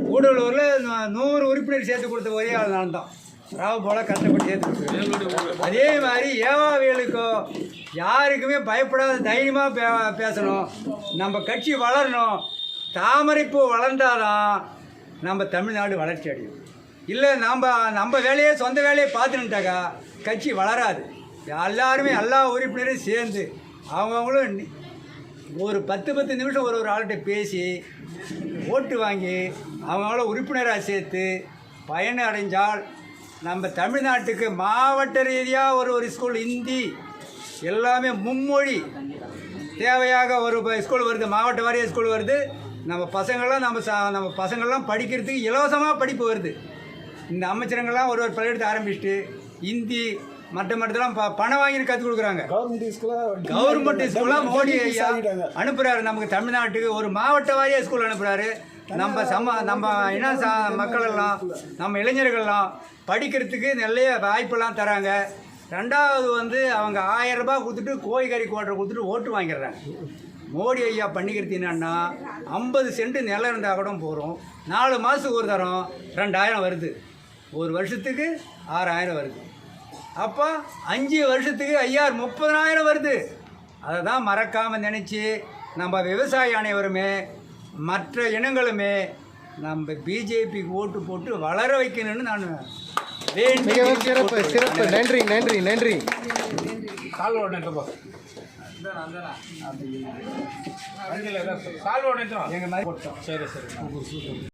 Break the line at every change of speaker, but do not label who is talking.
கூடலூரில் 100 உறுப்பினர் சேர்த்து கொடுத்த ஒரே ஆள் நான் தான். ராவு போல் கஷ்டப்பட்டு சேர்த்து அதே மாதிரி ஏவாவியலுக்கோ யாருக்குமே பயப்படாத தைரியமாக பேசணும். நம்ம கட்சி வளரணும். தாமரைப்பூ வளர்ந்தாதான் நம்ம தமிழ்நாடு வளர்ச்சி அடையும். இல்லை நம்ம வேலையை சொந்த வேலையை பார்த்துட்டாக்கா கட்சி வளராது. எல்லாருமே எல்லா உறுப்பினரையும் சேர்ந்து அவங்கவுங்களும் ஒரு 10 நிமிஷம் ஒரு ஆள்கிட்ட பேசி ஓட்டு வாங்கி அவங்கள உறுப்பினராக சேர்த்து பயன் அடைஞ்சால் நம்ம தமிழ்நாட்டுக்கு மாவட்ட ரீதியாக ஒரு ஸ்கூல் ஹிந்தி எல்லாமே மும்மொழி தேவையாக ஒரு ஸ்கூல் வருது. மாவட்ட வாரிய ஸ்கூல் வருது. நம்ம பசங்கள்லாம் படிக்கிறதுக்கு இலவசமாக படிப்பு வருது. இந்த அமைச்சரங்கள்லாம் ஒரு பள்ளிக்கூடத்தை ஆரம்பிச்சுட்டு ஹிந்தி மற்றதெல்லாம் பணம் வாங்கி கற்றுக் கொடுக்குறாங்க. கவர்மெண்ட் ஸ்கூலாக மோடி ஐயா அனுப்புகிறாரு. நமக்கு தமிழ்நாட்டுக்கு ஒரு மாவட்ட வாரிய ஸ்கூல் அனுப்புகிறாரு. நம்ம இன மக்கள் எல்லாம் நம்ம இளைஞர்கள்லாம் படிக்கிறதுக்கு நிறைய வாய்ப்பெல்லாம் தராங்க. ரெண்டாவது அவங்க 1000 ரூபாய் கொடுத்துட்டு கோழிக்கறி கோட்டரை கொடுத்துட்டு ஓட்டு வாங்கிடுறாங்க. மோடி ஐயா பண்ணிக்கிறது என்னன்னா 50 சென்ட் நிலம் இருந்தால் கூட போகிறோம். 4 மாதத்துக்கு ஒரு தரம் 2000 வருது. ஒரு வருஷத்துக்கு 6000 வருது. அப்போ 5 வருஷத்துக்கு 30,000 வருது. அதை தான் மறக்காமல் நினச்சி நம்ம விவசாய அனைவருமே மற்ற இனங்களுமே நம்ம பிஜேபிக்கு ஓட்டு போட்டு வளர வைக்கணும்னு நான்
சிறப்பு. நன்றி நன்றி நன்றி.
எங்கள் மாதிரி போட்டோம். சரி.